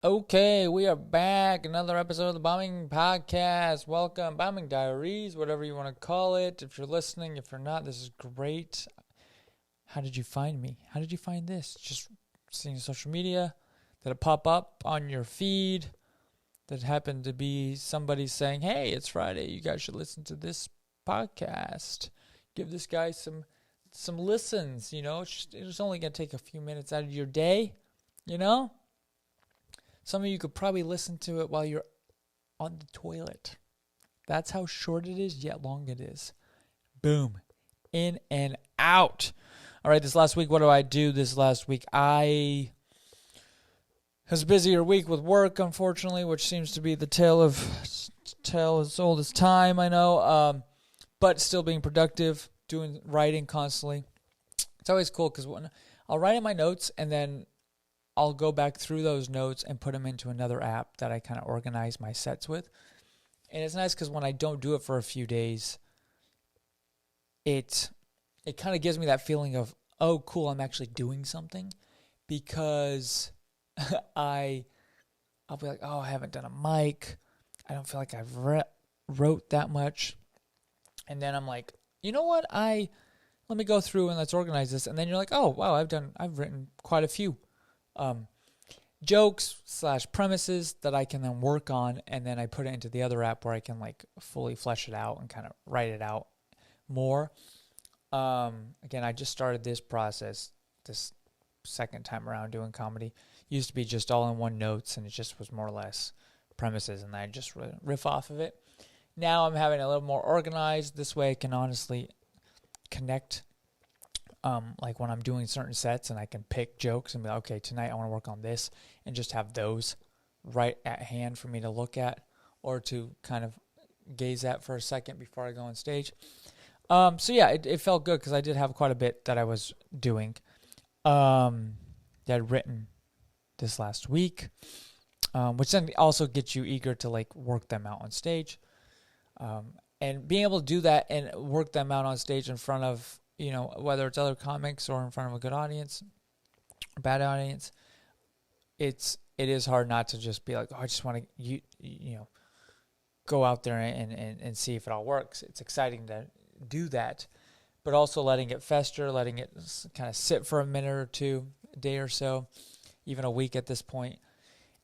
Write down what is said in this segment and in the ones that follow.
Okay, we are back. Another episode of the Bombing Podcast. Welcome, Bombing Diaries, whatever you want to call it. If you're listening, if you're not, this is great. How did you find me? How did you find this? Just seeing social media? Did it pop up on your feed? That happened to be somebody saying, "Hey, it's Friday. You guys should listen to this podcast. Give this guy some listens." It's only gonna take a few minutes out of your day. You know. Some of you could probably listen to it while you're on the toilet. That's how short it is, yet long it is. Boom. In and out. All right, this last week, what do I do this last week? I was a busier week with work, unfortunately, which seems to be the tale as old as time, I know. But still being productive, doing writing constantly. It's always cool because I'll write in my notes and then I'll go back through those notes and put them into another app that I kind of organize my sets with. And it's nice because when I don't do it for a few days, it kind of gives me that feeling of, oh, cool, I'm actually doing something, because I'll be like, oh, I haven't done a mic. I don't feel like I've wrote that much. And then I'm like, you know what? Let me go through and let's organize this. And then you're like, oh, wow, I've written quite a few jokes / premises that I can then work on, and then I put it into the other app where I can like fully flesh it out and kind of write it out more. Again, I just started this process this second time around doing comedy. Used to be just all in one notes, and it just was more or less premises, and I just riff off of it. Now I'm having a little more organized. This way I can honestly connect like when I'm doing certain sets, and I can pick jokes and be like, okay, tonight I want to work on this, and just have those right at hand for me to look at or to kind of gaze at for a second before I go on stage. So yeah, it felt good because I did have quite a bit that I was doing that I'd written this last week, which then also gets you eager to like work them out on stage. And being able to do that and work them out on stage in front of, whether it's other comics or in front of a good audience, or bad audience, it is hard not to just be like, oh, I just want to go out there and see if it all works. It's exciting to do that, but also letting it fester, letting it kind of sit for a minute or two, a day or so, even a week at this point.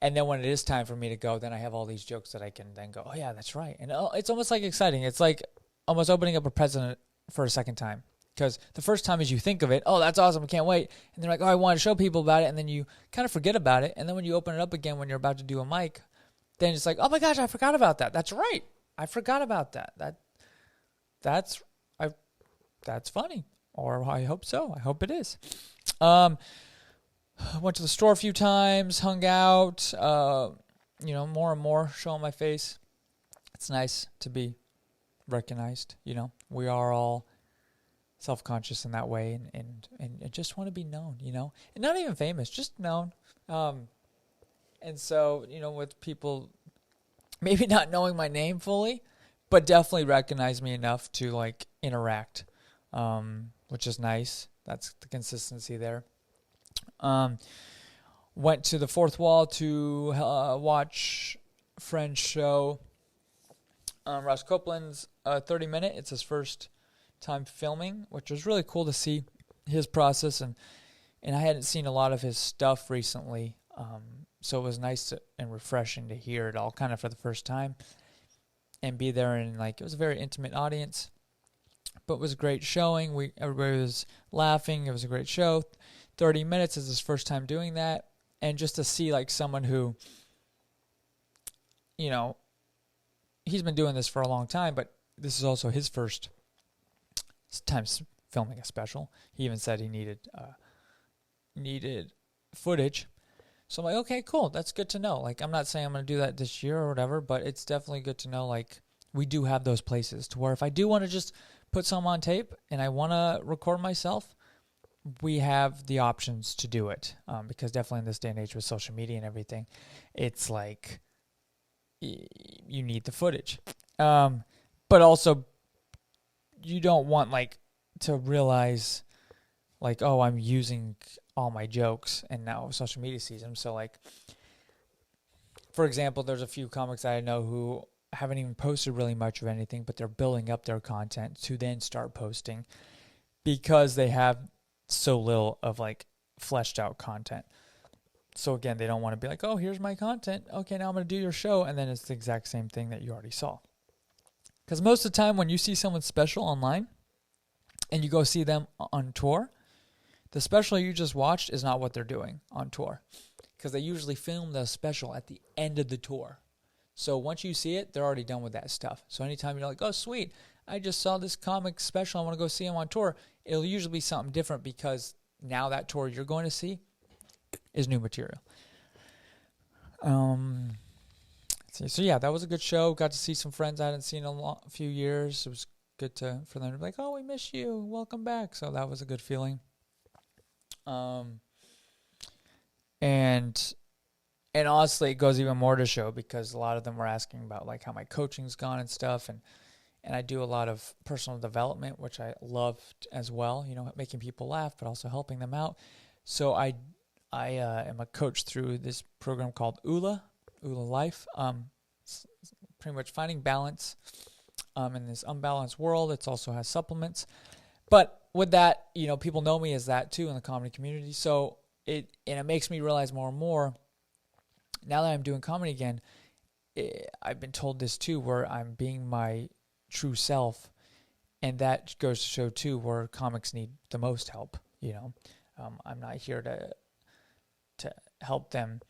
And then when it is time for me to go, then I have all these jokes that I can then go, oh yeah, that's right. And it's almost like exciting. It's like almost opening up a present for a second time. Because the first time is you think of it, oh, that's awesome, I can't wait. And they're like, oh, I want to show people about it. And then you kind of forget about it. And then when you open it up again when you're about to do a mic, then it's like, oh my gosh, I forgot about that. That's right. I forgot about that. That's funny. Or I hope so. I hope it is. Went to the store a few times, hung out, more and more showing my face. It's nice to be recognized. We are all self-conscious in that way, and just want to be known, and not even famous, just known. And so, with people maybe not knowing my name fully, but definitely recognize me enough to like interact, which is nice. That's the consistency there. Went to the Fourth Wall to watch friend's show. Ross Copeland's 30-minute. It's his first time filming, which was really cool to see his process, and I hadn't seen a lot of his stuff recently, so it was nice and refreshing to hear it all kind of for the first time and be there, and like it was a very intimate audience, but it was a great showing. Everybody was laughing. It was a great show. 30 minutes is his first time doing that, and just to see like someone who, he's been doing this for a long time, but this is also his first time filming a special. He even said he needed footage. So I'm like, okay, cool. That's good to know. Like, I'm not saying I'm going to do that this year or whatever, but it's definitely good to know, like, we do have those places to where if I do want to just put some on tape and I want to record myself, we have the options to do it. Because definitely in this day and age with social media and everything, it's like you need the footage. But also, you don't want like to realize like, oh, I'm using all my jokes and now social media sees them. So like for example, there's a few comics I know who haven't even posted really much of anything, but they're building up their content to then start posting because they have so little of like fleshed out content. So again, they don't want to be like, oh, here's my content. Okay, now I'm going to do your show. And then it's the exact same thing that you already saw. Because most of the time when you see someone special online and you go see them on tour, the special you just watched is not what they're doing on tour. Because they usually film the special at the end of the tour. So once you see it, they're already done with that stuff. So anytime you're like, oh, sweet, I just saw this comic special, I want to go see him on tour, it'll usually be something different because now that tour you're going to see is new material. So yeah, that was a good show. Got to see some friends I hadn't seen in a few years. It was good for them to be like, oh, we miss you, welcome back. So that was a good feeling. And honestly, it goes even more to show because a lot of them were asking about like how my coaching's gone and stuff, and I do a lot of personal development, which I loved as well. You know, making people laugh, but also helping them out. So I am a coach through this program called ULA Life. Pretty much finding balance in this unbalanced world. It also has supplements, but with that, you know, people know me as that too in the comedy community. So it makes me realize more and more. Now that I'm doing comedy again, I've been told this too, where I'm being my true self, and that goes to show too where comics need the most help. You know, I'm not here to help them,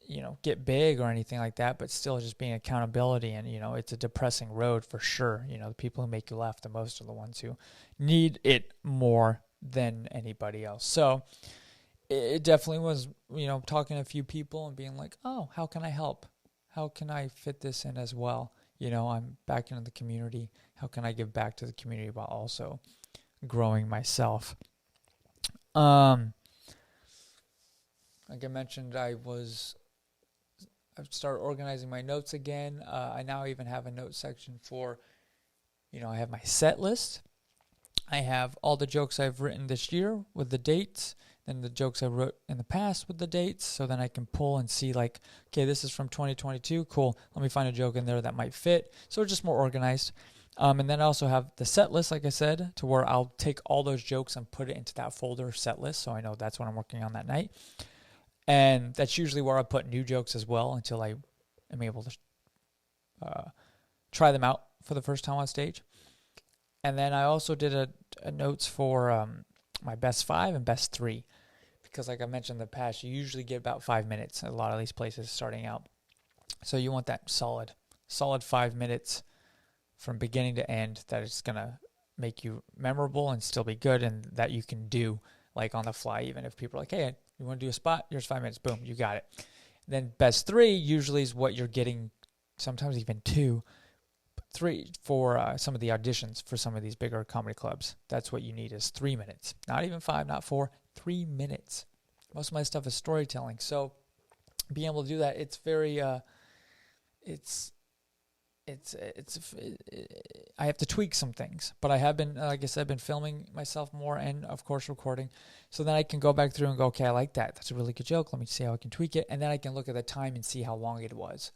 you know, get big or anything like that, but still just being accountability. And, you know, it's a depressing road for sure. You know, the people who make you laugh the most are the ones who need it more than anybody else. So it definitely was, you know, talking to a few people and being like, oh, how can I help? How can I fit this in as well? You know, I'm back into the community. How can I give back to the community while also growing myself? Like I mentioned, I've started organizing my notes again. I now even have a note section for, you know, I have my set list. I have all the jokes I've written this year with the dates, and the jokes I wrote in the past with the dates, so then I can pull and see like, okay, this is from 2022, cool, let me find a joke in there that might fit. So it's just more organized. And then I also have the set list, like I said, to where I'll take all those jokes and put it into that folder set list, so I know that's what I'm working on that night. And that's usually where I put new jokes as well until I am able to try them out for the first time on stage. And then I also did a notes for my best 5 and best 3. Because like I mentioned in the past, you usually get about 5 minutes at a lot of these places starting out. So you want that solid 5 minutes from beginning to end that is going to make you memorable and still be good, and that you can do like on the fly, even if people are like, hey, you want to do a spot? Here's 5 minutes. Boom, you got it. And then best 3 usually is what you're getting, sometimes even 2, 3 for some of the auditions for some of these bigger comedy clubs. That's what you need is 3 minutes. Not even 5, not 4, 3 minutes. Most of my stuff is storytelling. So being able to do that, it's very, I have to tweak some things, but I have been, like I said, been filming myself more and of course recording. So then I can go back through and go, okay, I like that. That's a really good joke. Let me see how I can tweak it. And then I can look at the time and see how long it was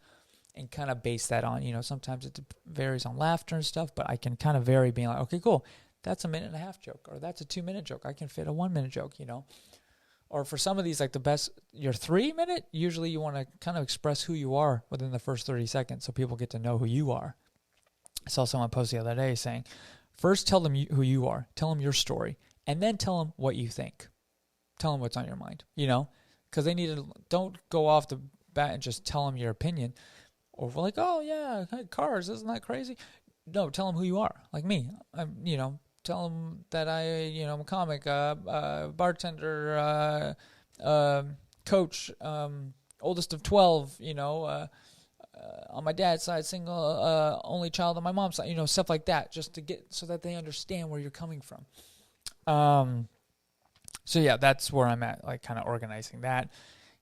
and kind of base that on, you know, sometimes it varies on laughter and stuff, but I can kind of vary being like, okay, cool. That's a 1.5-minute joke, or that's a 2-minute joke. I can fit a 1-minute joke, you know. Or for some of these, like the best, your 3-minute, usually you want to kind of express who you are within the first 30 seconds so people get to know who you are. I saw someone post the other day saying, first tell them who you are, tell them your story, and then tell them what you think. Tell them what's on your mind, you know, because they need to, don't go off the bat and just tell them your opinion. Or we're like, oh yeah, cars, isn't that crazy? No, tell them who you are, like me. I'm, you know, tell them that I'm a comic, bartender, coach, oldest of 12, on my dad's side, single, only child on my mom's side, stuff like that, just to get, so that they understand where you're coming from. So yeah, that's where I'm at, like kind of organizing that,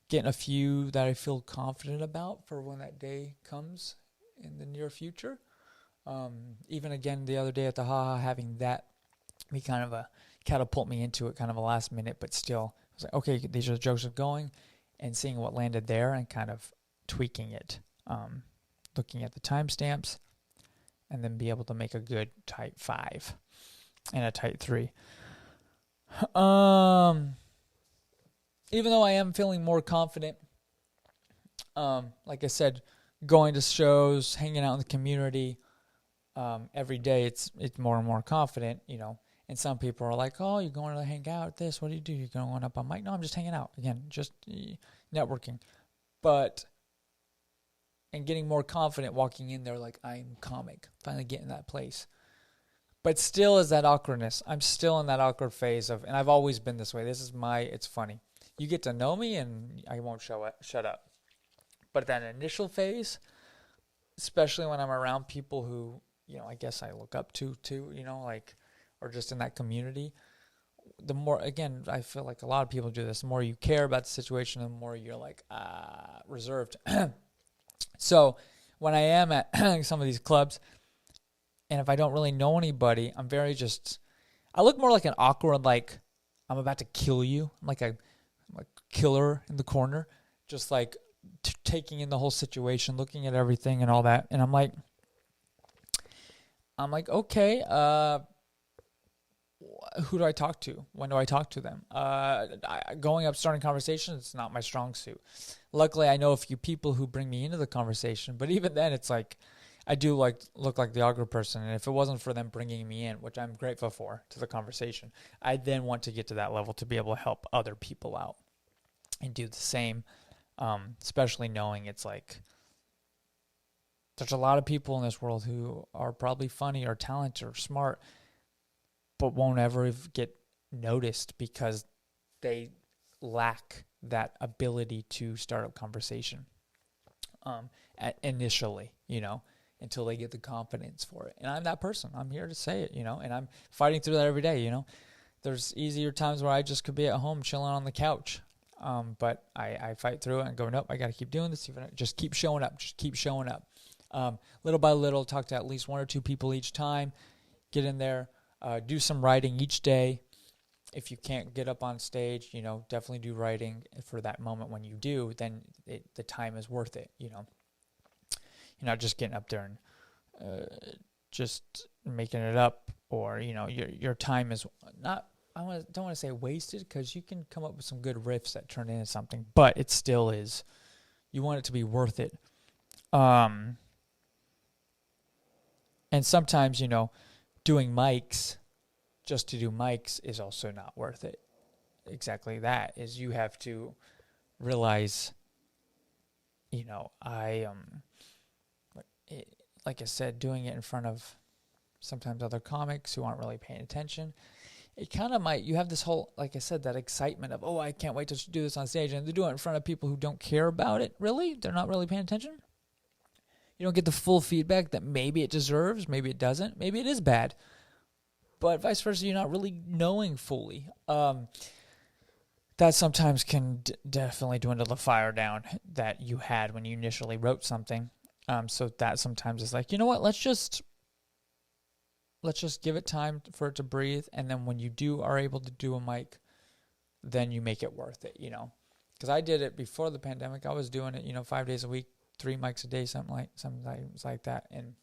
getting a few that I feel confident about for when that day comes in the near future. Even again, the other day at the HaHa, having that be kind of catapult me into it, kind of a last minute, but still, I was like, okay, these are the jokes of going, and seeing what landed there, and kind of tweaking it, looking at the timestamps, and then be able to make a good tight 5 and a tight 3. Even though I am feeling more confident, like I said, going to shows, hanging out in the community, every day it's more and more confident, And some people are like, "Oh, you're going to hang out? This? What do you do? You're going up on mic?" No, I'm just hanging out. Again, just networking. But and getting more confident walking in there, like I'm comic, finally getting that place. But still is that awkwardness. I'm still in that awkward phase of, and I've always been this way. It's funny. You get to know me and I won't shut up. But that initial phase, especially when I'm around people who, I guess I look up to too, or just in that community, the more, again, I feel like a lot of people do this, the more you care about the situation, the more you're like, reserved. So when I am at some of these clubs, and if I don't really know anybody, I'm I look more like an awkward, like I'm about to kill you. I'm like a killer in the corner, just like taking in the whole situation, looking at everything and all that. And I'm like, okay, who do I talk to? When do I talk to them? Going up, starting conversations, it's not my strong suit. Luckily, I know a few people who bring me into the conversation, but even then, it's like, I do look like the awkward person, and if it wasn't for them bringing me in, which I'm grateful for, to the conversation, I then want to get to that level to be able to help other people out and do the same, especially knowing it's like there's a lot of people in this world who are probably funny or talented or smart, but won't ever get noticed because they lack that ability to start a conversation initially, until they get the confidence for it. And I'm that person. I'm here to say it, and I'm fighting through that every day, There's easier times where I just could be at home chilling on the couch. But I fight through it and go, nope, I got to keep doing this. Just keep showing up. Just keep showing up. Little by little, talk to at least 1 or 2 people each time. Get in there. Do some writing each day. If you can't get up on stage, definitely do writing for that moment. When you do, then the time is worth it, You're not just getting up there and just making it up, or your time is not. Don't want to say wasted, because you can come up with some good riffs that turn into something, but it still is. You want it to be worth it. And sometimes doing mics just to do mics is also not worth it. Exactly that is, you have to realize, like I said, doing it in front of sometimes other comics who aren't really paying attention, it kind of you have this whole, like I said, that excitement of, oh, I can't wait to do this on stage, and they're doing it in front of people who don't care about it, really. They're not really paying attention. You don't get the full feedback that maybe it deserves, maybe it doesn't, maybe it is bad. But vice versa, you're not really knowing fully. That sometimes can definitely dwindle the fire down that you had when you initially wrote something. So that sometimes is like, you know what, let's just give it time for it to breathe, and then when you are able to do a mic, then you make it worth it, Because I did it before the pandemic. I was doing it, 5 days a week, 3 mics a day, something like that, and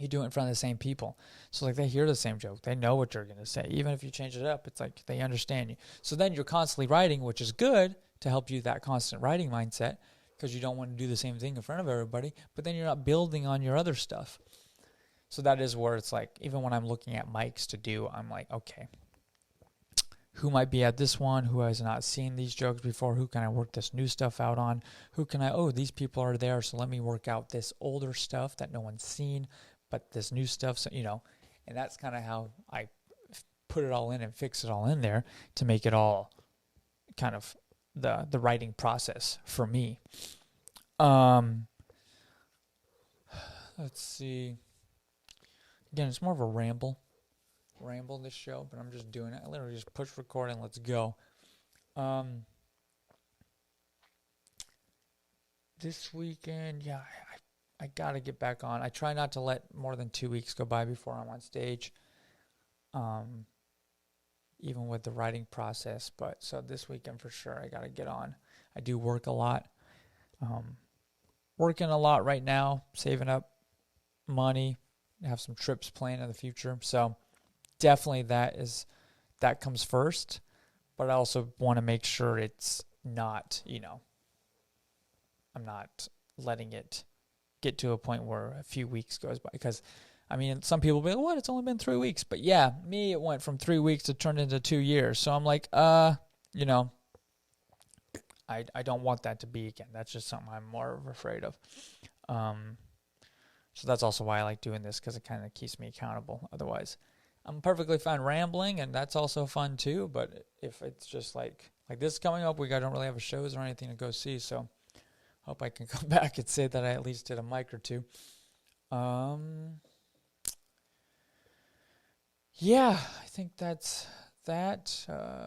you do it in front of the same people. So they hear the same joke. They know what you're going to say. Even if you change it up, it's like they understand you. So then you're constantly writing, which is good to help you that constant writing mindset, because you don't want to do the same thing in front of everybody, but then you're not building on your other stuff. So that is where it's like, even when I'm looking at mics to do, I'm like, okay, who might be at this one? Who has not seen these jokes before? Who can I work this new stuff out on? These people are there, so let me work out this older stuff that no one's seen, but this new stuff, so, and that's kind of how I put it all in and fix it all in there to make it all kind of the writing process for me. Let's see. Again, it's more of a ramble this show, but I'm just doing it. I literally just push record and let's go. This weekend, yeah, I gotta get back on. I try not to let more than 2 weeks go by before I'm on stage. Even with the writing process, but so this weekend for sure I gotta get on. I do work a lot. working a lot right now, saving up money, have some trips planned in the future. So definitely that comes first. But I also want to make sure it's not, I'm not letting it get to a point where a few weeks goes by. Because, I mean, some people will be like, what? It's only been 3 weeks. But yeah, me, it went from 3 weeks to turn into 2 years. So I'm like, I don't want that to be again. That's just something I'm more afraid of. So that's also why I like doing this, because it kind of keeps me accountable. Otherwise, I'm perfectly fine rambling, and that's also fun too. But if it's just like this is coming up, don't really have shows or anything to go see. So hope I can come back and say that I at least did a mic or two. Yeah, I think that's that.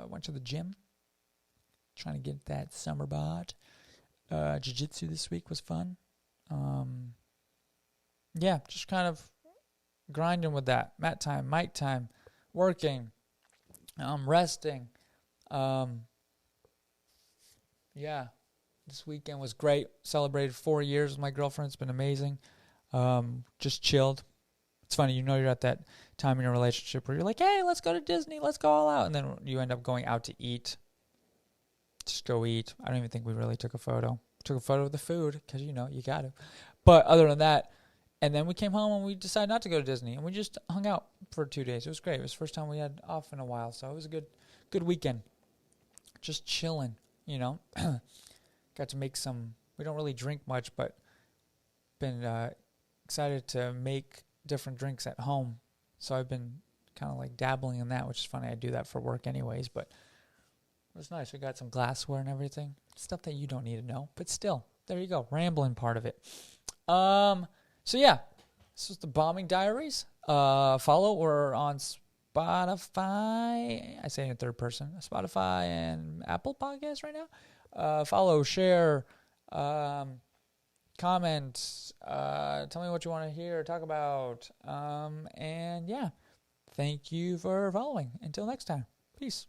Went to the gym, trying to get that summer bod. Jiu-jitsu this week was fun. Yeah, just kind of grinding with that. Mat time, mic time, working, resting. Yeah, this weekend was great. Celebrated 4 years with my girlfriend. It's been amazing. Just chilled. It's funny, you're at that time in your relationship where you're like, hey, let's go to Disney, let's go all out. And then you end up going out to eat. Just go eat. I don't even think we really took a photo. Took a photo of the food because, you got to. But other than that, and then we came home and we decided not to go to Disney. And we just hung out for 2 days. It was great. It was the first time we had off in a while. So it was a good weekend. Just chilling, Got to make we don't really drink much, but been excited to make different drinks at home. So I've been kind of like dabbling in that, which is funny. I do that for work anyways, but it was nice. We got some glassware and everything. Stuff that you don't need to know, but still, there you go. Rambling part of it. So yeah, this is the Bombing Diaries. Follow. We're on Spotify. I say in third person. Spotify and Apple Podcasts right now. Follow, share, comment, tell me what you want to hear or talk about. And yeah, thank you for following. Until next time. Peace.